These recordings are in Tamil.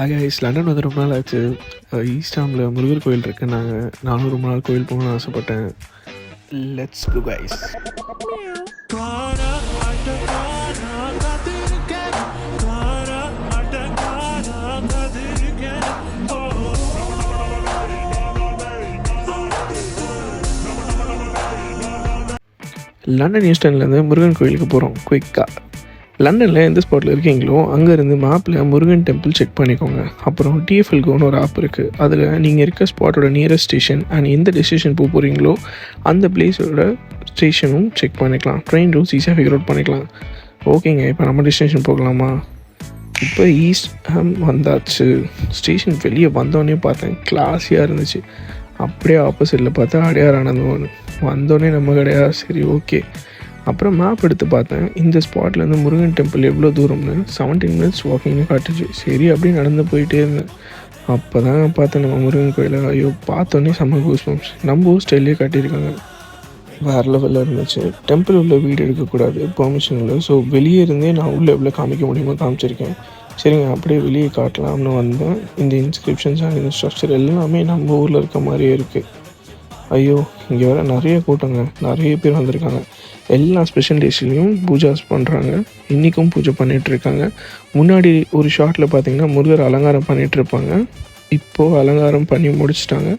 கைஸ், லண்டன் வந்து ரொம்ப நாள் ஆச்சு. ஈஸ்ட் ஹாமில் முருகர் கோயில் இருக்குது. நானும் ரொம்ப நாள் கோயில் போகணும்னு ஆசைப்பட்டேன். Let's go guys. லண்டன் ஈஸ்டர்ன்லேருந்து முருகன் கோயிலுக்கு போகிறோம் குயிக்காக. லண்டனில் எந்த ஸ்பாட்டில் இருக்கீங்களோ அங்கேருந்து மேப்பில் முருகன் டெம்பிள் செக் பண்ணிக்கோங்க. அப்புறம் டிஎஃப்எல் கோன்னு ஒரு ஆப் இருக்குது. அதில் நீங்கள் இருக்க ஸ்பாட்டோட நியரஸ்ட் ஸ்டேஷன் அண்ட் எந்த டெஸ்டினேஷன் போகிறீங்களோ அந்த பிளேஸோட ஸ்டேஷனும் செக் பண்ணிக்கலாம். ட்ரெயின் ரூட்ஸ் ஈஸியாக ஃபிகர் அவுட் பண்ணிக்கலாம். ஓகேங்க, இப்போ நம்ம டெஸ்டினேஷன் போகலாமா? இப்போ ஈஸ்ட் ஹாம் வந்தாச்சு. ஸ்டேஷன் வெளியே வந்தோடனே பார்த்தேன், கிளாஸியாக இருந்துச்சு. அப்படியே ஆப்போசிட்டில் பார்த்தா அடையார் ஆனந்தம். வந்தோடனே நம்ம கிடையாது, சரி ஓகே. அப்புறம் மேப் எடுத்து பார்த்தேன், இந்த ஸ்பாட்லேருந்து முருகன் டெம்பிள் எவ்வளோ தூரம்னு 17 மினிட்ஸ் வாக்கிங்னு காட்டுச்சு. சரி அப்படியே நடந்து போயிட்டே இருந்தேன். அப்போ தான் பார்த்தேன் நம்ம முருகன் கோயிலை. ஐயோ, பார்த்தோன்னே செம்ம கூஸ்பம்ஸ். நம்ம ஊர் ஸ்டைல்லே காட்டியிருக்காங்க, வேறு லெவலில் இருந்துச்சு. டெம்பிள் உள்ள வீடு எடுக்கக்கூடாது, பெர்மிஷன் இல்லை. ஸோ வெளியே இருந்தே நான் உள்ளே எவ்வளோ காமிக்க முடியுமோ காமிச்சிருக்கேன். சரிங்க, அப்படியே வெளியே காட்டலாம்னு வந்தேன். இந்த இன்ஸ்கிரிப்ஷன்ஸ் அண்ட் இந்த ஸ்ட்ரக்சர் எல்லாமே நம்ம ஊரில் இருக்க மாதிரியே இருக்குது. ஐயோ, இங்கே வேறு நிறைய கூட்டங்க, நிறைய பேர் வந்திருக்காங்க. எல்லா ஸ்பெஷல் டேஸ்லேயும் பூஜாஸ் பண்ணுறாங்க. இன்றைக்கும் பூஜை பண்ணிகிட்ருக்காங்க. முன்னாடி ஒரு ஷார்ட்டில் பார்த்திங்கன்னா முருகர் அலங்காரம் பண்ணிகிட்ருப்பாங்க. இப்போது அலங்காரம் பண்ணி முடிச்சிட்டாங்க.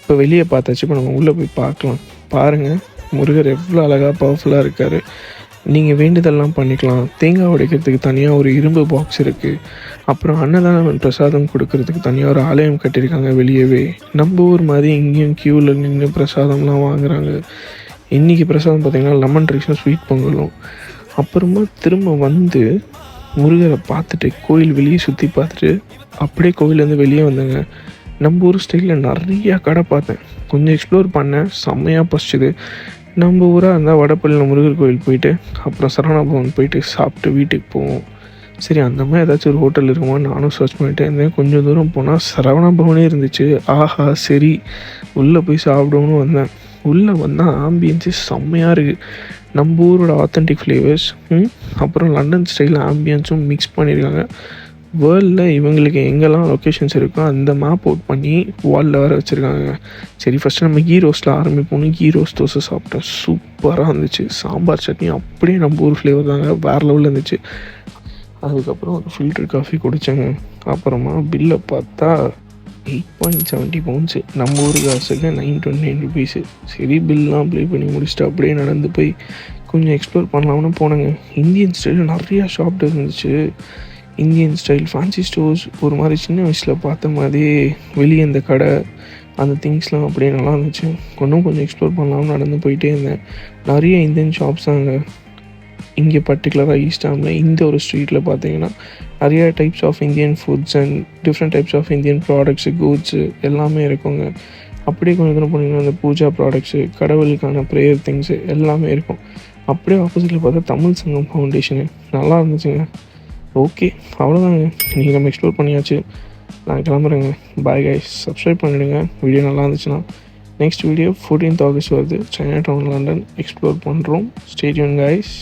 இப்போ வெளியே பார்த்தாச்சு. இப்போ நம்ம உள்ளே போய் பார்க்கலாம். பாருங்கள், முருகர் எவ்வளோ அழகாக பவர்ஃபுல்லாக இருக்கார். நீங்கள் வேண்டுதல்லாம் பண்ணிக்கலாம். தேங்காய் உடைக்கிறதுக்கு தனியாக ஒரு இரும்பு பாக்ஸ் இருக்குது. அப்புறம் அன்னதானம் பிரசாதம் கொடுக்கறதுக்கு தனியாக ஒரு ஆலயம் கட்டியிருக்காங்க வெளியவே. நம்ம ஊர் மாதிரி இங்கேயும் க்யூவில் நின்று பிரசாதம்லாம் வாங்குகிறாங்க. இன்றைக்கி பிரசாதம் பார்த்திங்கன்னா லெமன் ரைஸும் ஸ்வீட் பொங்கலும். அப்புறமா திரும்ப வந்து முருகரை பார்த்துட்டு கோயில் வெளியே சுற்றி பார்த்துட்டு அப்படியே கோயிலேருந்து வெளியே வந்தேங்க. நம்ம ஊர் ஸ்டைலில் நிறையா கடை பார்த்தேன். கொஞ்சம் எக்ஸ்ப்ளோர் பண்ணேன். செம்மையாக பசிச்சுது. நம்ம ஊராக இருந்தால் வடப்பள்ளியில் முருகர் கோயில் போயிட்டு அப்புறம் சரவணா பவன் போயிட்டு சாப்பிட்டு வீட்டுக்கு போவோம். சரி, அந்த மாதிரி ஏதாச்சும் ஒரு ஹோட்டல் இருக்குமா நானும் சர்ச் பண்ணிட்டே இருந்தேன். கொஞ்சம் தூரம் போனால் சரவணா பவனே இருந்துச்சு. ஆஹா, சரி உள்ளே போய் சாப்பிடுவோன்னு வந்தேன். உள்ளே வந்தால் ஆம்பியன்ஸு செம்மையாக இருக்குது. நம்ம ஊரோட ஆத்தென்டிக் ஃப்ளேவர்ஸ் அப்புறம் லண்டன் ஸ்டைல் ஆம்பியன்ஸும் மிக்ஸ் பண்ணியிருக்காங்க. வேர்ல்டில் இவங்களுக்கு எங்கெல்லாம் லொக்கேஷன்ஸ் இருக்கோ அந்த மேப் அவுட் பண்ணி வாலில் வேறு வச்சுருக்காங்க. சரி, ஃபஸ்ட்டு நம்ம கீ ரோஸ்ட்டில் ஆரம்பிப்போம். கீ ரோஸ்ட் தோசை சாப்பிட்டேன், சூப்பராக இருந்துச்சு. சாம்பார் சட்னி அப்படியே நம்ம ஊர் ஃப்ளேவர் தாங்க, வேறு லெவலில் இருந்துச்சு. அதுக்கப்புறம் ஒரு ஃபில்டர் காஃபி குடித்தேங்க. அப்புறமா பில்லை பார்த்தா 8.70 பவுண்ட்ஸு. நம்ம ஊர் காசுக்கு 929 ருபீஸு. சரி, பில்லாம் ப்ளே பண்ணி முடிச்சுட்டு அப்படியே நடந்து போய் கொஞ்சம் எக்ஸ்ப்ளோர் பண்ணலாம்னு போனேங்க. இந்தியன் ஸ்டைலில் நிறையா ஷாப் இருந்துச்சு. இந்தியன் ஸ்டைல் ஃபேன்சி ஸ்டோர்ஸ் ஒரு மாதிரி சின்ன வயசில் பார்த்த மாதிரி வெளியே இந்த கடை அந்த திங்ஸ்லாம் அப்படியே நல்லா இருந்துச்சு. கொஞ்சம் எக்ஸ்ப்ளோர் பண்ணலாம்னு நடந்து போயிட்டே இருந்தேன். நிறைய இந்தியன் ஷாப்ஸ் தாங்க இங்கே பர்டிகுலராக ஈஸ்ட் ஹாமில். இந்த ஒரு ஸ்ட்ரீட்டில் பார்த்தீங்கன்னா நிறைய types of Indian foods and different types of Indian products, goods எல்லாமே இருக்குங்க. அப்படியே கொஞ்சம் தூரம் போனீங்கன்னா அந்த பூஜா ப்ராடக்ட்ஸு, கடவுளுக்கான ப்ரேயர் திங்ஸு எல்லாமே இருக்கும். அப்படியே ஆப்போசிட்டில் பார்த்தா தமிழ் சங்கம் ஃபவுண்டேஷனு நல்லா இருந்துச்சுங்க. ஓகே, அவ்வளோதாங்க. நீங்கள் நம்ம எக்ஸ்ப்ளோர் பண்ணியாச்சு. நான் கிளம்புறேங்க. Bye guys. சப்ஸ்கிரைப் பண்ணிவிடுங்க வீடியோ நல்லா இருந்துச்சுன்னா. நெக்ஸ்ட் வீடியோ 14th ஆகஸ்ட் வருது. சைனா டவுன் லண்டன் எக்ஸ்ப்ளோர் பண்ணுறோம். Stay tuned guys.